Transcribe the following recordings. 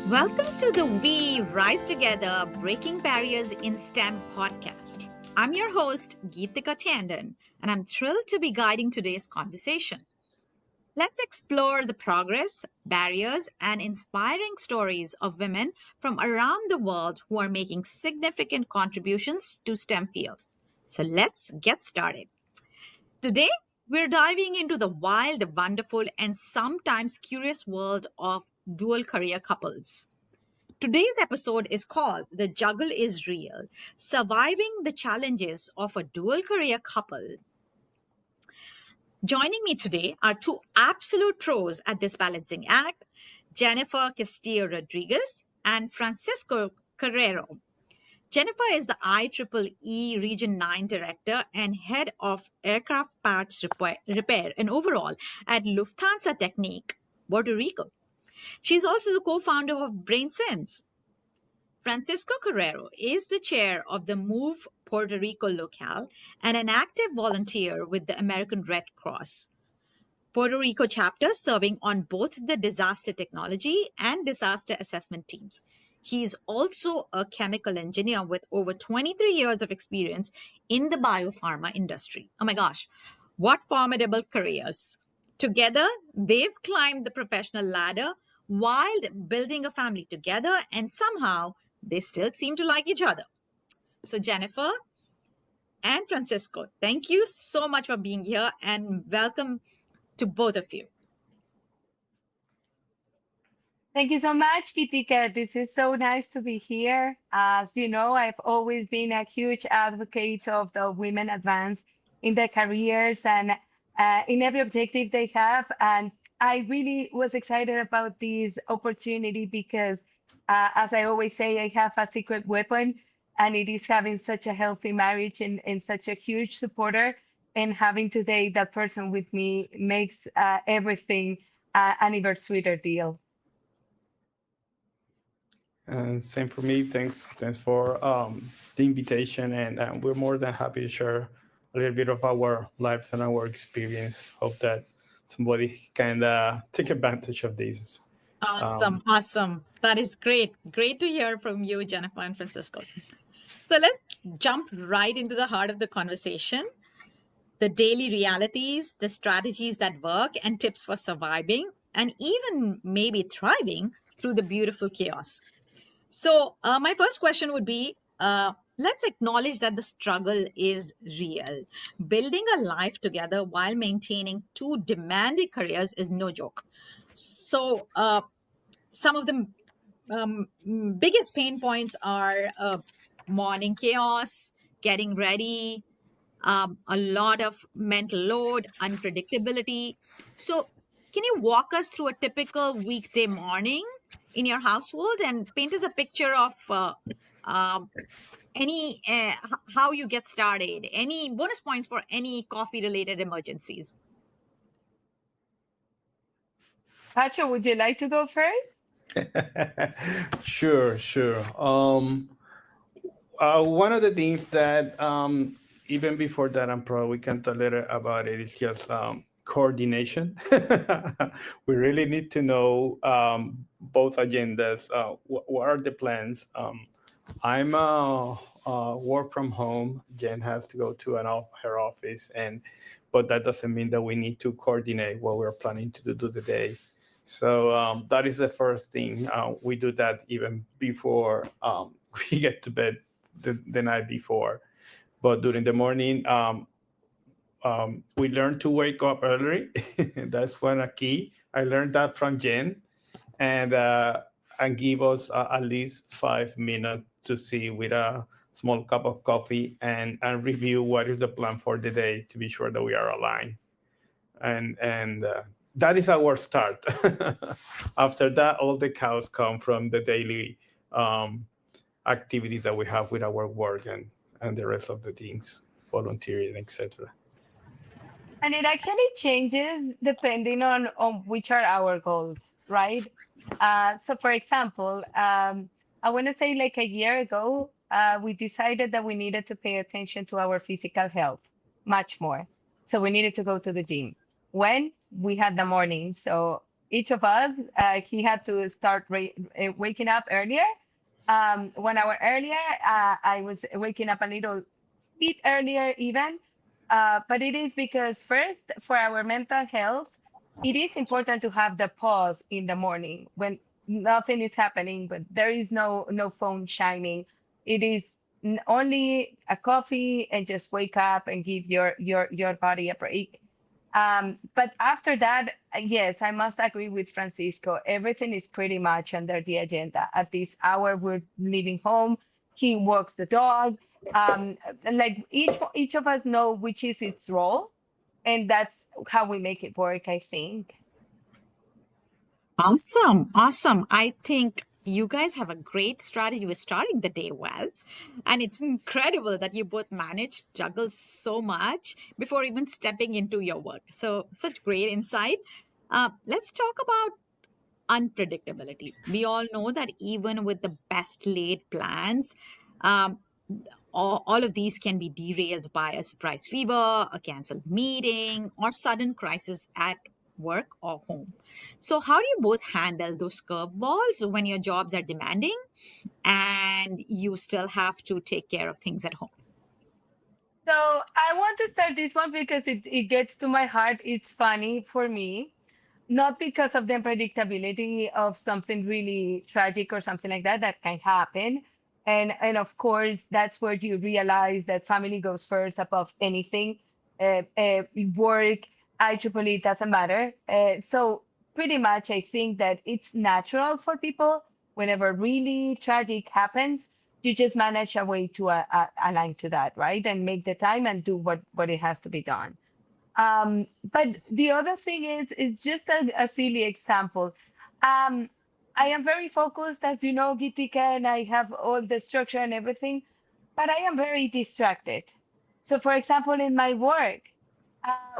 Welcome to the We Rise Together Breaking Barriers in STEM podcast. I'm your host, Geetika Tandon, and I'm thrilled to be guiding today's conversation. Let's explore the progress, barriers, and inspiring stories of women from around the world who are making significant contributions to STEM fields. So let's get started. Today, we're diving into the wild, wonderful, and sometimes curious world of dual career couples. Today's episode is called The Juggle is Real, Surviving the Challenges of a Dual Career Couple. Joining me today are two absolute pros at this balancing act, Jenifer Castillo Rodriguez and Francisco Carrero. Jenifer is the IEEE Region 9 Director and Head of Aircraft Parts Repair and Overhaul at Lufthansa Technik, Puerto Rico. She's also the co-founder of BrainSense. Francisco Carrero is the chair of the MOVE Puerto Rico locale and an active volunteer with the American Red Cross Puerto Rico chapter, serving on both the disaster technology and disaster assessment teams. He is also a chemical engineer with over 23 years of experience in the biopharma industry. Oh my gosh, what formidable careers. Together, they've climbed the professional ladder while building a family together, and somehow they still seem to like each other. So, Jenifer and Francisco, thank you so much for being here and welcome to both of you. Thank you so much, Geetika. This is so nice to be here. As you know, I've always been a huge advocate of the women advance in their careers and in every objective they have. And I really was excited about this opportunity because, as I always say, I have a secret weapon, and it is having such a healthy marriage and such a huge supporter. And having today that person with me makes everything an even sweeter deal. And same for me. Thanks for the invitation, and we're more than happy to share a little bit of our lives and our experience. Hope that somebody can take advantage of this. Awesome. That is great. Great to hear from you, Jenifer and Francisco. So let's jump right into the heart of the conversation. The daily realities, the strategies that work, and tips for surviving, and even maybe thriving through the beautiful chaos. So my first question would be, let's acknowledge that the struggle is real. Building a life together while maintaining two demanding careers is no joke. So some of the biggest pain points are morning chaos, getting ready, a lot of mental load, unpredictability. So can you walk us through a typical weekday morning in your household and paint us a picture of how you get started, any bonus points for any coffee related emergencies? Pacho, would you like to go first? Sure. One of the things that even before that, I'm probably we can talk later about it, is just coordination. We really need to know both agendas. What are the plans? I'm work from home. Jen has to go to her office, but that doesn't mean that we need to coordinate what we're planning to do today. So that is the first thing. We do that even before we get to bed the night before. But during the morning, we learn to wake up early. That's one a key. I learned that from Jen, and give us at least 5 minutes to see with a small cup of coffee and review what is the plan for the day to be sure that we are aligned. And that is our start. After that, all the chaos come from the daily activities that we have with our work and the rest of the things, volunteering, etc. And it actually changes depending on which are our goals, right? So for example, I want to say like a year ago, we decided that we needed to pay attention to our physical health much more. So we needed to go to the gym. When we had the morning, so each of us, he had to start waking up earlier. 1 hour earlier. I was waking up a little bit earlier even. But it is because first, for our mental health, it is important to have the pause in the morning when nothing is happening, but there is no phone shining. It is only a coffee and just wake up and give your body a break. But after that, yes, I must agree with Francisco. Everything is pretty much under the agenda. At this hour, we're leaving home. He walks the dog. Like each of us know which is its role, and that's how we make it work, I think. Awesome. Awesome. I think you guys have a great strategy with starting the day well. And it's incredible that you both managed juggle so much before even stepping into your work. So, such great insight. Let's talk about unpredictability. We all know that even with the best laid plans, um, all of these can be derailed by a surprise fever, a canceled meeting, or sudden crisis at work or home. So, how do you both handle those curveballs when your jobs are demanding and you still have to take care of things at home? So I want to start this one because it gets to my heart. It's funny for me, not because of the unpredictability of something really tragic or something like that that can happen. And of course, that's where you realize that family goes first above anything. Work, IEEE, doesn't matter. So pretty much, I think that it's natural for people whenever really tragic happens, you just manage a way to align to that, right? And make the time and do what it has to be done. But the other thing is, it's just a silly example. Um, I am very focused, as you know, Gitika, and I have all the structure and everything, but I am very distracted. So, for example, in my work,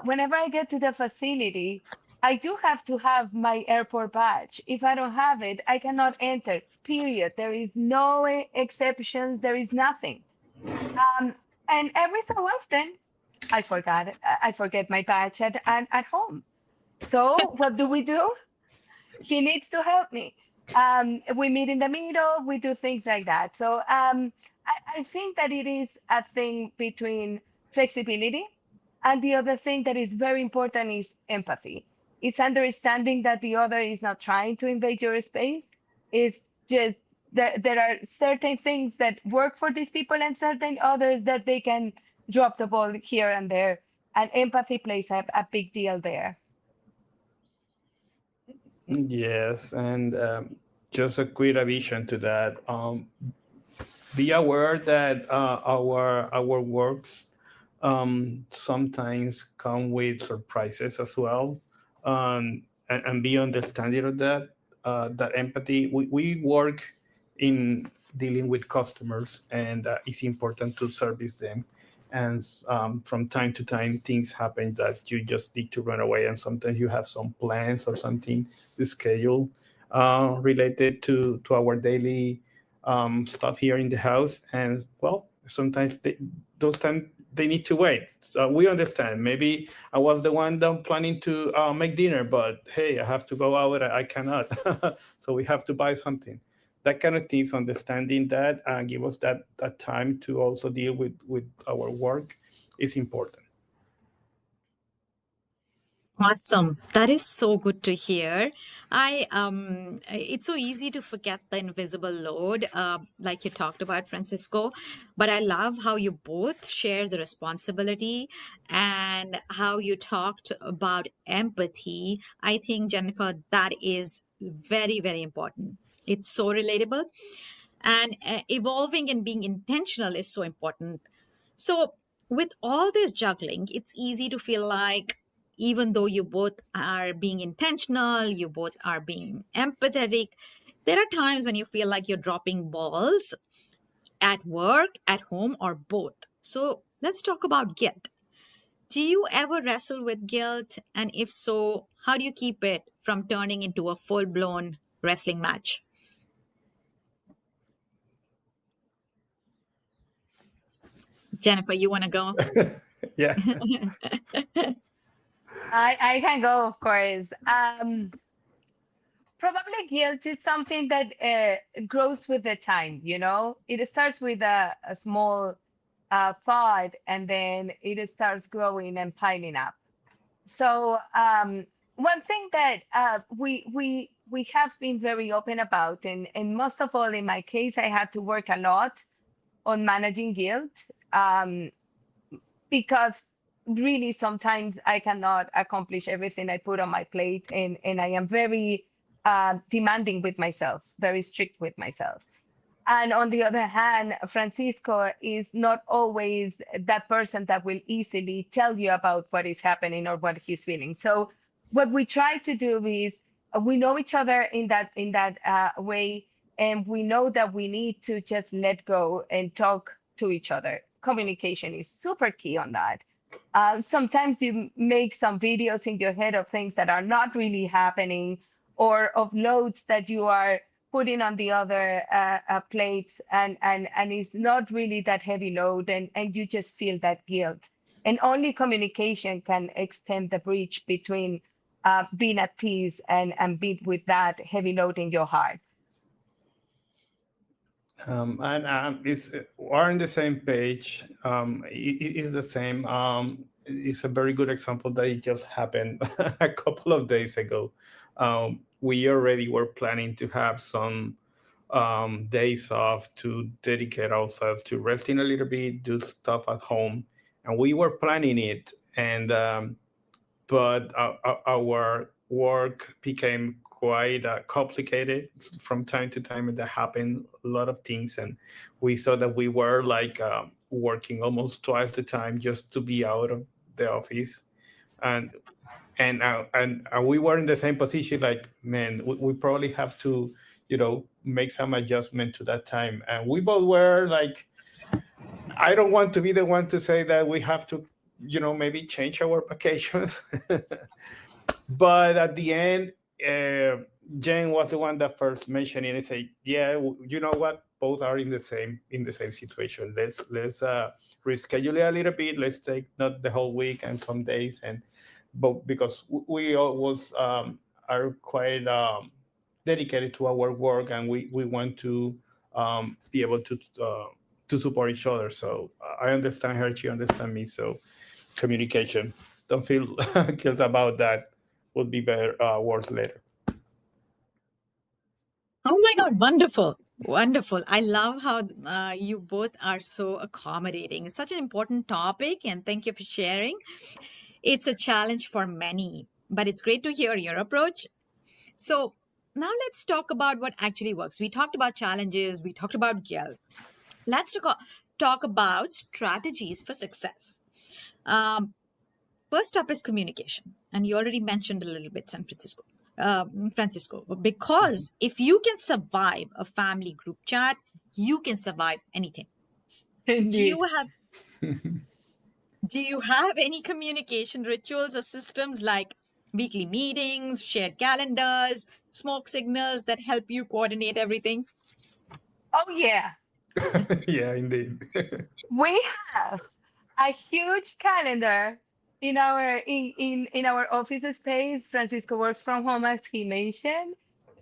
whenever I get to the facility, I do have to have my airport badge. If I don't have it, I cannot enter, period. There is no exceptions, there is nothing. Um, and every so often, I forgot it. I forget my badge at home. So what do? He needs to help me. We meet in the middle. We do things like that. So I think that it is a thing between flexibility, and the other thing that is very important is empathy. It's understanding that the other is not trying to invade your space. It's just there are certain things that work for these people and certain others that they can drop the ball here and there. And empathy plays a big deal there. Yes, and just a quick addition to that. Be aware that our works sometimes come with surprises as well, and be understanding of that. That empathy. We work in dealing with customers, and it's important to service them. And from time to time, things happen that you just need to run away, and sometimes you have some plans or something scheduled related to our daily stuff here in the house. And well, sometimes those times they need to wait. So we understand. Maybe I was the one that planning to make dinner, but hey, I have to go out. I cannot. So we have to buy something. That kind of things, understanding that and give us that time to also deal with our work is important. Awesome. That is so good to hear. It's so easy to forget the invisible load, like you talked about, Francisco. But I love how you both share the responsibility and how you talked about empathy. I think, Jennifer, that is very, very important. It's so relatable, and evolving and being intentional is so important. So, with all this juggling, it's easy to feel like even though you both are being intentional, you both are being empathetic, there are times when you feel like you're dropping balls at work, at home, or both. So, let's talk about guilt. Do you ever wrestle with guilt? And if so, how do you keep it from turning into a full blown wrestling match? Jennifer, you want to go? Yeah. I can go, of course. Probably guilt is something that grows with the time, you know? It starts with a small thought, and then it starts growing and piling up. So one thing that we have been very open about, and most of all in my case, I had to work a lot on managing guilt, because really sometimes I cannot accomplish everything I put on my plate, and I am very demanding with myself, very strict with myself. And on the other hand, Francisco is not always that person that will easily tell you about what is happening or what he's feeling. So what we try to do is we know each other in that way, and we know that we need to just let go and talk to each other. Communication is super key on that. Sometimes you make some videos in your head of things that are not really happening, or of loads that you are putting on the other plates, and it's not really that heavy load, and you just feel that guilt. And only communication can extend the bridge between being at peace and be with that heavy load in your heart. And we're on the same page. It is the same. It's a very good example that it just happened a couple of days ago. We already were planning to have some days off to dedicate ourselves to resting a little bit, do stuff at home, and we were planning it. And but our work became quite complicated from time to time, and that happened a lot of things, and we saw that we were like working almost twice the time just to be out of the office. And and uh, and we were in the same position, like, man, we probably have to, make some adjustment to that time. And we both were like, I don't want to be the one to say that we have to, maybe change our vacations. But at the end, Jen was the one that first mentioned it and say, "Yeah, you know what? Both are in the same situation. Let's reschedule it a little bit. Let's take not the whole week and some days, and but because we always are quite dedicated to our work, and we want to be able to support each other. So I understand her, she understands me. So communication. Don't feel guilt about that. Would be better, worse later. Oh my God, wonderful. Wonderful. I love how you both are so accommodating. It's such an important topic, and thank you for sharing. It's a challenge for many, but it's great to hear your approach. So, now let's talk about what actually works. We talked about challenges, we talked about guilt. Let's talk about strategies for success. Um, First up is communication, and you already mentioned a little bit, Francisco, because if you can survive a family group chat, you can survive anything. Do Indeed. you have do you have any communication rituals or systems like weekly meetings, shared calendars, smoke signals that help you coordinate everything? Oh yeah, Yeah, indeed. we have a huge calendar in our office space. Francisco works from home, as he mentioned,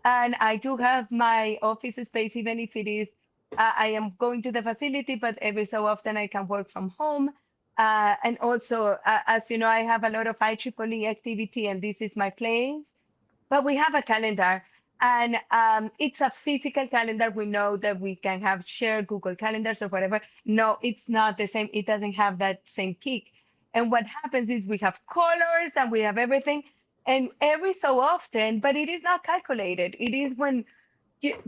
and I do have my office space, even if it is I am going to the facility, but every so often I can work from home. And also, as you know, I have a lot of IEEE activity, and this is my place. But we have a calendar, and it's a physical calendar. We know that we can have shared Google calendars or whatever. No, it's not the same. It doesn't have that same kick. And what happens is we have colors and we have everything, and every so often, but it is not calculated. It is when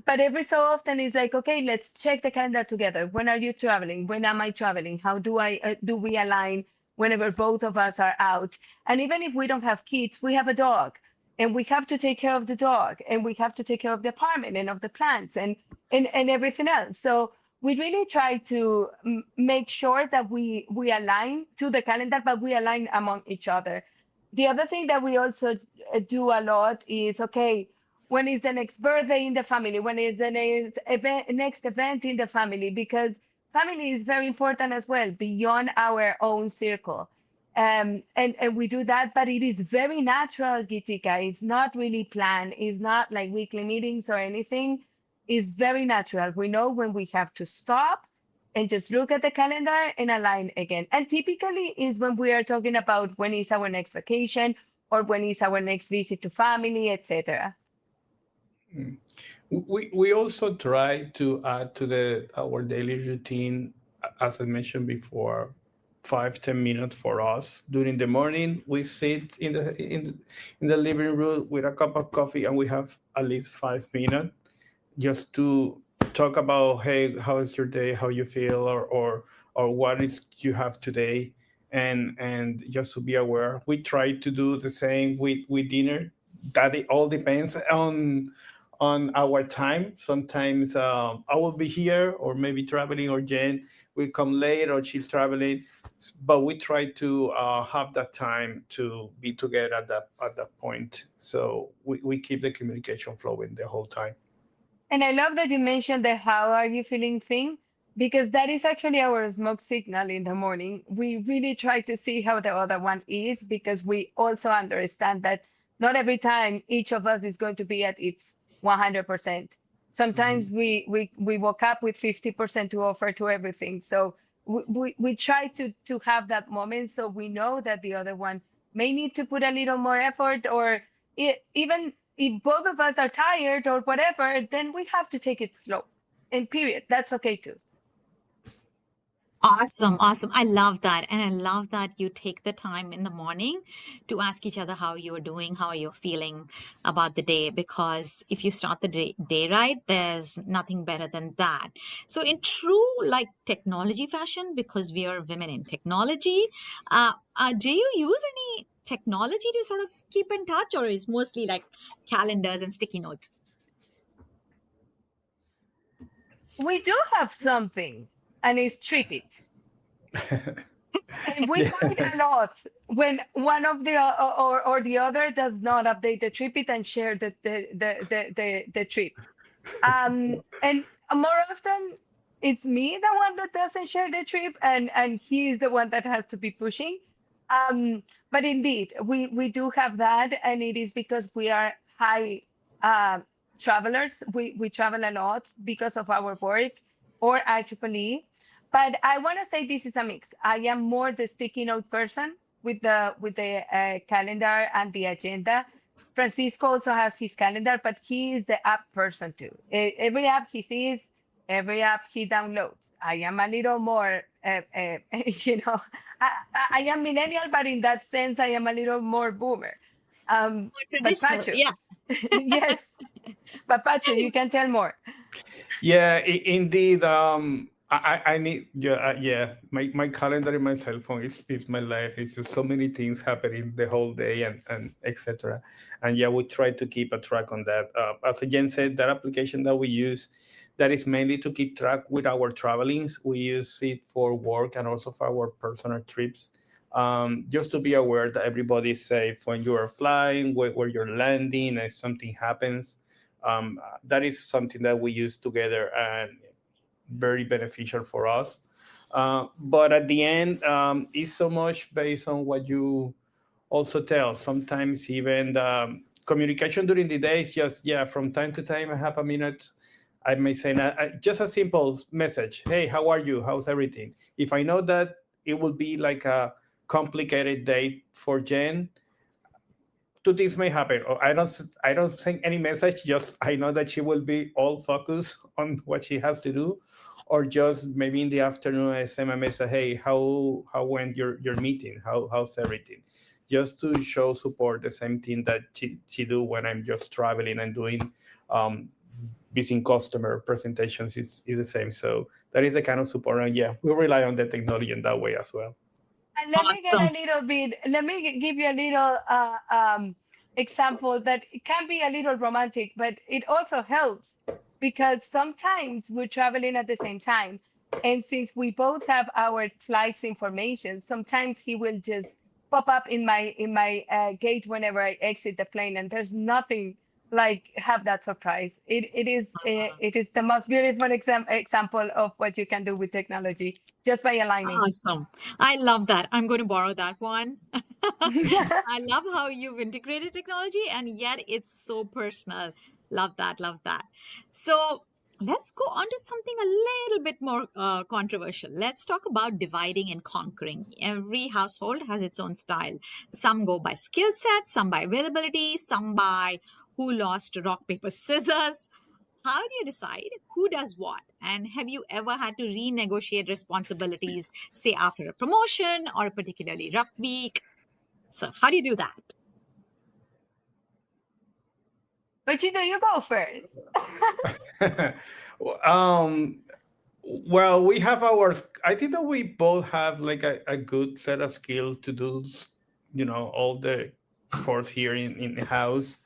but every so often it's like, okay, let's check the calendar together. When are you traveling? When am I traveling? How do we align whenever both of us are out? And even if we don't have kids, we have a dog, and we have to take care of the dog, and we have to take care of the apartment and of the plants and everything else. So we really try to make sure that we align to the calendar, but we align among each other. The other thing that we also do a lot is, okay, when is the next birthday in the family? When is the next event in the family? Because family is very important as well, beyond our own circle. And we do that, but it is very natural, Geetika. It's not really planned. It's not like weekly meetings or anything. It's very natural. We know when we have to stop and just look at the calendar and align again. And typically is when we are talking about when is our next vacation or when is our next visit to family, etc. We also try to add to our daily routine, as I mentioned before, 5-10 minutes for us during the morning. We sit in the living room with a cup of coffee, and we have at least 5 minutes just to talk about, hey, how is your day, how you feel, or what is you have today, and just to be aware. We try to do the same with dinner. That it all depends on our time. Sometimes I will be here, or maybe traveling, or Jen will come late, or she's traveling. But we try to have that time to be together at that point. So we keep the communication flowing the whole time. And I love that you mentioned the how are you feeling thing, because that is actually our smoke signal in the morning. We really try to see how the other one is, because we also understand that not every time each of us is going to be at its 100%. Sometimes we woke up with 50% to offer to everything. So we try to have that moment, so we know that the other one may need to put a little more effort, or even if both of us are tired or whatever, then we have to take it slow. And period. That's okay too. Awesome, awesome. I love that. And I love that you take the time in the morning to ask each other how you're doing, how you're feeling about the day. Because if you start the day right, there's nothing better than that. So, in true like technology fashion, because we are women in technology, do you use any technology to sort of keep in touch, or is mostly like calendars and sticky notes? We do have something, and it's Tripit. And we fight Yeah. a lot when one of the or the other does not update the Tripit and share the trip. And more often, it's me, the one that doesn't share the trip, and he is the one that has to be pushing. But indeed, we do have that, and it is because we are high uh, travelers. We travel a lot because of our work or IEEE. But I want to say this is a mix. I am more the sticky note person with the calendar and the agenda. Francisco also has his calendar, but he is the app person too. Every app he sees, every app he downloads. I am a little more, you know, I am millennial, but in that sense, I am a little more boomer. More But traditional, Pacho, yeah. yes, but Pacho, you can tell more. Yeah, indeed. I need, yeah. My calendar in my cell phone is my life. It's just so many things happening the whole day, and etc. And yeah, we try to keep a track on that. As Jen said, that application that we use, that is mainly to keep track with our travelings. We use it for work and also for our personal trips. Just to be aware that everybody is safe when you are flying, where you're landing, if something happens. That is something that we use together, and very beneficial for us. But at the end, it's so much based on what you also tell. Sometimes even the communication during the day is just, yeah, from time to time, I have a minute. I may say just a simple message. Hey, how are you? How's everything? If I know that it will be like a complicated day for Jen, two things may happen. Or I don't think any message. Just I know that she will be all focused on what she has to do, or just maybe in the afternoon I send a message. Hey, how went your meeting? How's everything? Just to show support. The same thing that she do when I'm just traveling and doing visiting customer presentations is the same. So that is the kind of support. And yeah, we rely on the technology in that way as well. And let me get Awesome. a little bit, let me give you a little example that it can be a little romantic, but it also helps because sometimes we're traveling at the same time. And since we both have our flights information, sometimes he will just pop up in my gate whenever I exit the plane, and there's nothing like have that surprise. It is the most beautiful example of what you can do with technology just by aligning. Awesome. I love that. I'm going to borrow that one. I love how you've integrated technology and yet it's so personal. Love that. Love that. So let's go on to something a little bit more controversial. Let's talk about dividing and conquering. Every household has its own style. Some go by skill set, some by availability, some by who lost rock, paper, scissors. How do you decide who does what? And have you ever had to renegotiate responsibilities, say after a promotion or a particularly rough week? So, how do you do that? But you go first. um, well, we have our. I think that we both have like a good set of skills to do, all the chores here in the house.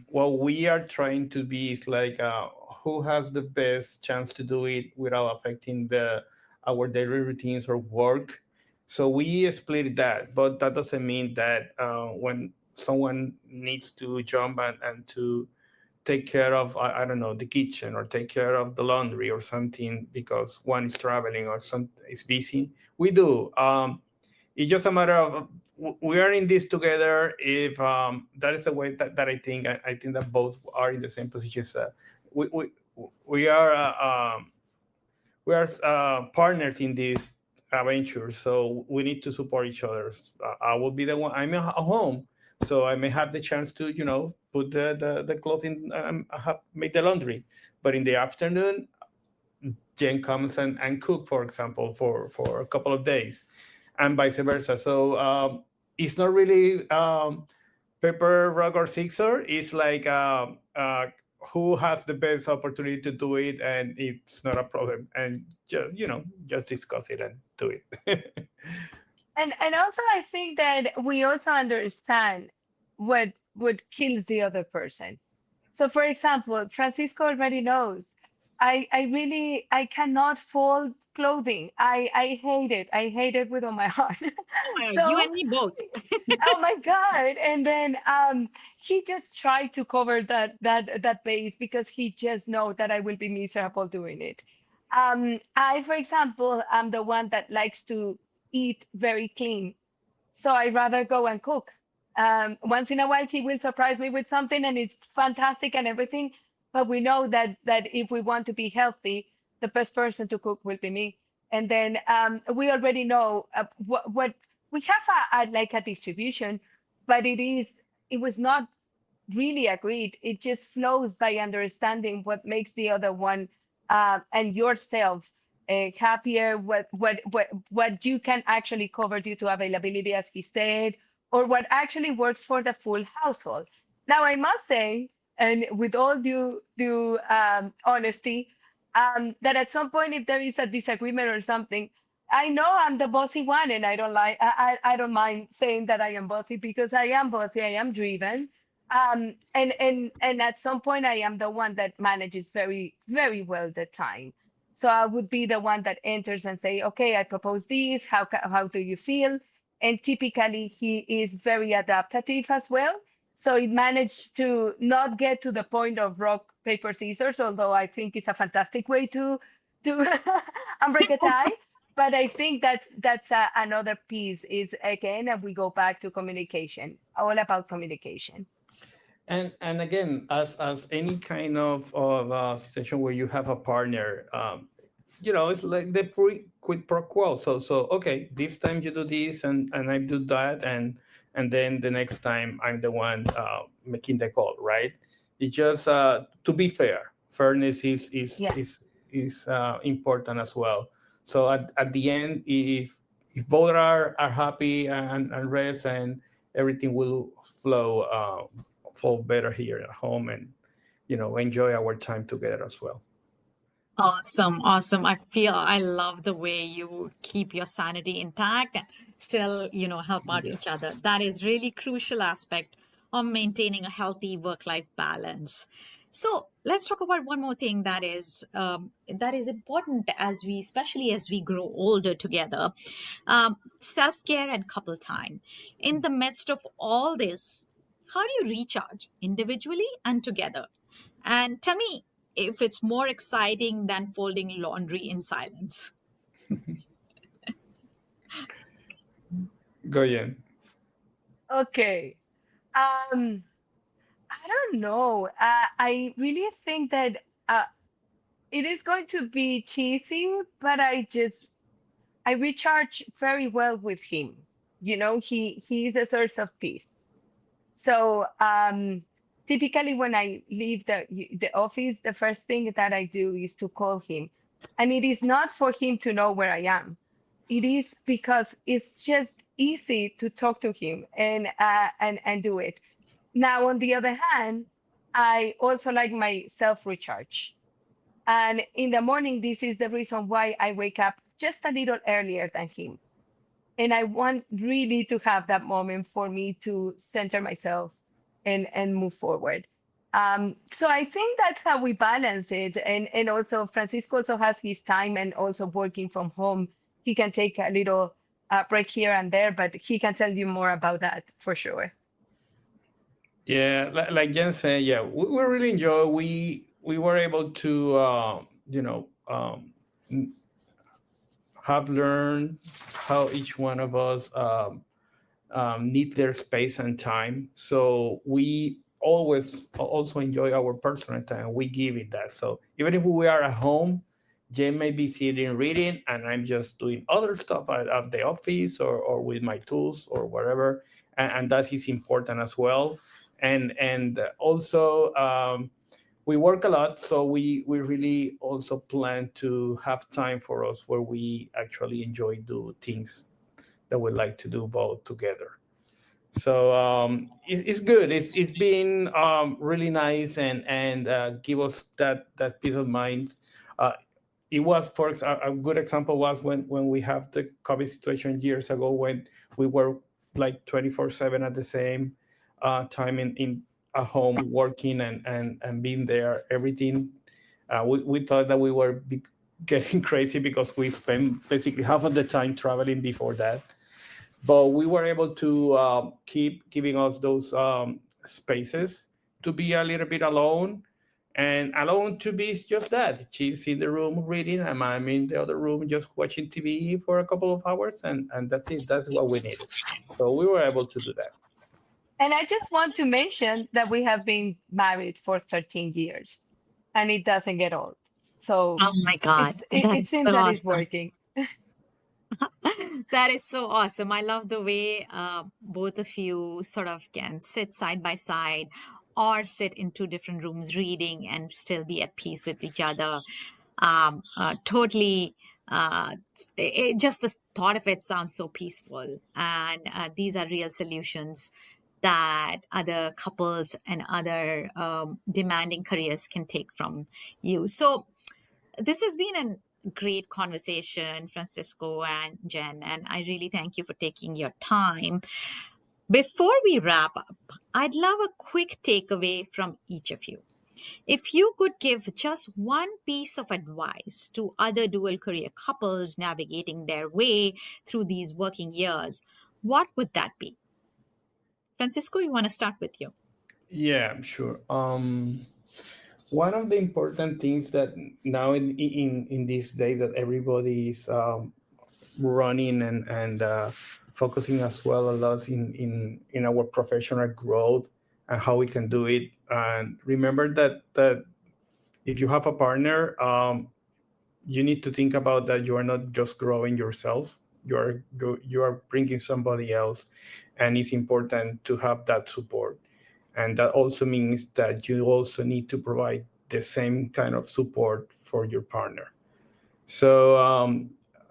What we are trying to be is like who has the best chance to do it without affecting the our daily routines or work. So we split that, but that doesn't mean that when someone needs to jump and to take care of I don't know the kitchen or take care of the laundry or something because one is traveling or some is busy. We do. It's just a matter of we are in this together. If that is the way that I think. I think that both are in the same positions. We, we we are partners in this adventure, so we need to support each other. I will be the one. I'm at home, so I may have the chance to put the clothes in and have make the laundry. But in the afternoon, Jen comes and cook, for example, for a couple of days, and vice versa. So it's not really paper, rock, or scissors. It's like who has the best opportunity to do it, and it's not a problem. And just discuss it and do it. And also I think that we also understand what kills the other person. So for example, Francisco already knows. I cannot fold clothing. I hate it. I hate it with all my heart. Oh my God, you So and me both. oh my God. And then he just tried to cover that base because he just know that I will be miserable doing it. I, for example, am the one that likes to eat very clean. So I rather go and cook. Once in a while, he will surprise me with something, and it's fantastic and everything. But we know that if we want to be healthy, the best person to cook will be me. And then we already know what we have like a distribution, but it was not really agreed. It just flows by understanding what makes the other one and yourself happier, what you can actually cover due to availability, as he said, or what actually works for the full household. Now, I must say, and with all due honesty, that at some point, if there is a disagreement or something, I know I'm the bossy one, and I don't like. I don't mind saying that I am bossy because I am bossy. I am driven, and at some point I am the one that manages very well the time. So I would be the one that enters and say, okay, I propose this. How do you feel? And typically he is very adaptive as well. So it managed to not get to the point of rock paper scissors, although I think it's a fantastic way to unbreak a tie. But I think that's another piece is again, and we go back to communication, all about communication. And again, as any kind of situation where you have a partner, it's like the quid pro quo. So okay, this time you do this and I do that, and then the next time I'm the one making the call, right? It's just to be fair. Fairness Yes. is important as well. So at the end, if both are happy and rest, and everything will flow better here at home, and enjoy our time together as well. Awesome, awesome. I love the way you keep your sanity intact and still, help out Yeah. each other. That is really crucial aspect of maintaining a healthy work-life balance. So let's talk about one more thing that is important as we, especially as we grow older together, self-care and couple time. In the midst of all this, how do you recharge individually and together? And tell me if it's more exciting than folding laundry in silence. Go in. Okay. Um, I don't know. I really think that it is going to be cheesy, but I recharge very well with him. You know, he is a source of peace. So typically when I leave the office, the first thing that I do is to call him. And it is not for him to know where I am. It is because it's just easy to talk to him and do it. Now, on the other hand, I also like my self recharge. And in the morning, this is the reason why I wake up just a little earlier than him. And I want really to have that moment for me to center myself and move forward. So I think that's how we balance it. And also Francisco also has his time and also working from home. He can take a little break here and there, but he can tell you more about that for sure. Yeah, like Jen said, yeah, we really enjoy. We were able to, have learned how each one of us need their space and time. So we always also enjoy our personal time. We give it that. So even if we are at home, Jen may be sitting reading, and I'm just doing other stuff at the office or with my tools or whatever, and that is important as well. And also. We work a lot, so we really also plan to have time for us where we actually enjoy do things that we like to do both together. So it's good. It's been really nice and give us that peace of mind. Uh, it was a good example was when we have the COVID situation years ago when we were like 24/7 at the same time in at home working and being there everything. We thought that we were getting crazy because we spent basically half of the time traveling before that, but we were able to keep giving us those spaces to be a little bit alone, and alone to be just that. She's in the room reading, and I'm in the other room just watching TV for a couple of hours, and that's it. That's what we needed. So we were able to do that. And I just want to mention that we have been married for 13 years and it doesn't get old. So Oh my God, it that's seems so that it's awesome. working. That is so awesome. I love the way both of you sort of can sit side by side or sit in two different rooms reading and still be at peace with each other. Totally. Just the thought of it sounds so peaceful. And these are real solutions that other couples and other demanding careers can take from you. So, this has been a great conversation, Francisco and Jen, and I really thank you for taking your time. Before we wrap up, I'd love a quick takeaway from each of you. If you could give just one piece of advice to other dual career couples navigating their way through these working years, what would that be? Francisco, you want to start with you? Yeah, sure. One of the important things that now in these days that everybody is running and focusing as well a lot in our professional growth and how we can do it. And remember that if you have a partner, you need to think about that you are not just growing yourself. You are bringing somebody else, and it's important to have that support. And that also means that you also need to provide the same kind of support for your partner. So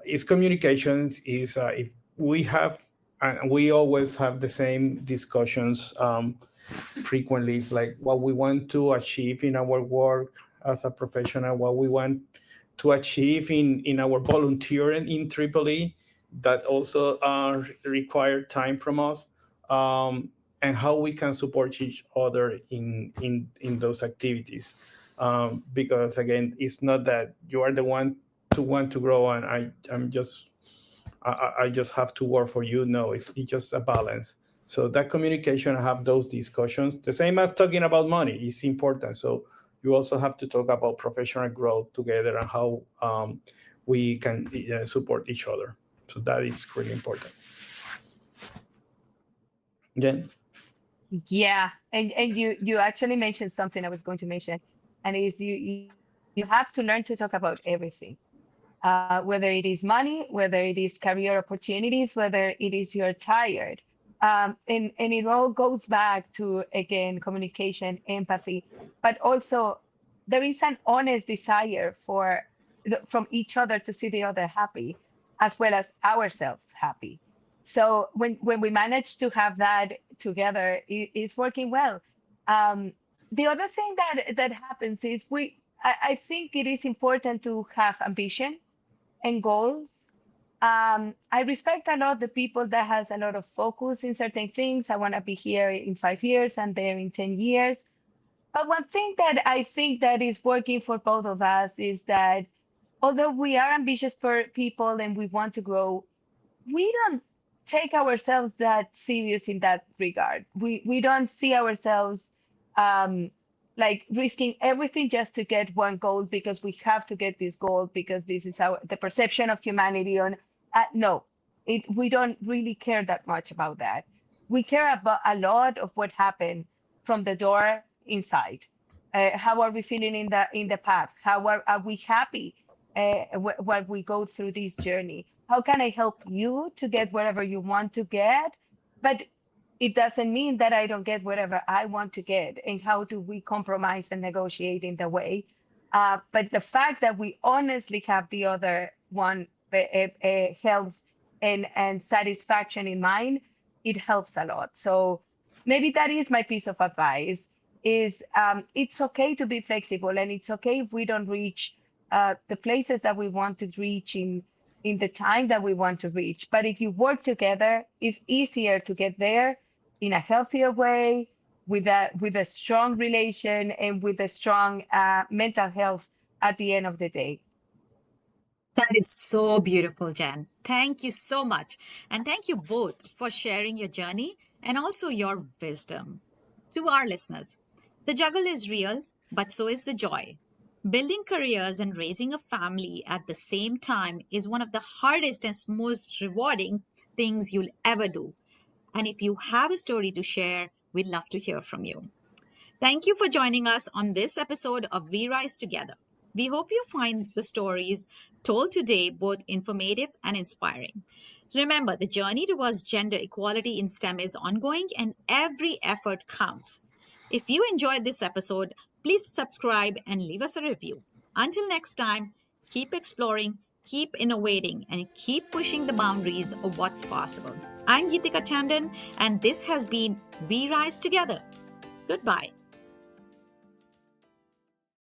it's communications is if we have and we always have the same discussions frequently. It's like what we want to achieve in our work as a professional, what we want to achieve in our volunteering in Tripoli that also require time from us, and how we can support each other in those activities. Because again, it's not that you are the one to want to grow and I just have to work for you. No, it's just a balance. So that communication, have those discussions, the same as talking about money, is important. So you also have to talk about professional growth together and how we can support each other. So that is really important. Jen? Yeah, and you actually mentioned something I was going to mention, and is you have to learn to talk about everything, whether it is money, whether it is career opportunities, whether it is you're tired, and it all goes back to, again, communication, empathy, but also there is an honest desire from each other to see the other happy, as well as ourselves happy. So when we manage to have that together, it's working well. The other thing that happens is I think it is important to have ambition and goals. I respect a lot the people that has a lot of focus in certain things. I want to be here in 5 years and there in 10 years. But one thing that I think that is working for both of us is that although we are ambitious for people and we want to grow, we don't take ourselves that serious in that regard. We don't see ourselves like risking everything just to get one goal because we have to get this goal because this is the perception of humanity on. No, we don't really care that much about that. We care about a lot of what happened from the door inside. How are we feeling in the past? How are we happy while we go through this journey? How can I help you to get wherever you want to get? But it doesn't mean that I don't get whatever I want to get. And how do we compromise and negotiate in the way? But the fact that we honestly have the other one health and satisfaction in mind, it helps a lot. So maybe that is my piece of advice is it's okay to be flexible, and it's okay if we don't reach the places that we want to reach in the time that we want to reach. But if you work together, it's easier to get there in a healthier way, with a strong relation and with a strong mental health at the end of the day. That is so beautiful, Jen. Thank you so much. And thank you both for sharing your journey and also your wisdom. To our listeners, the juggle is real, but so is the joy. Building careers and raising a family at the same time is one of the hardest and most rewarding things you'll ever do. And if you have a story to share, we'd love to hear from you. Thank you for joining us on this episode of We Rise Together. We hope you find the stories told today both informative and inspiring. Remember, the journey towards gender equality in STEM is ongoing and every effort counts. If you enjoyed this episode, please subscribe and leave us a review. Until next time, keep exploring, keep innovating, and keep pushing the boundaries of what's possible. I'm Geetika Tandon, and this has been We Rise Together. Goodbye.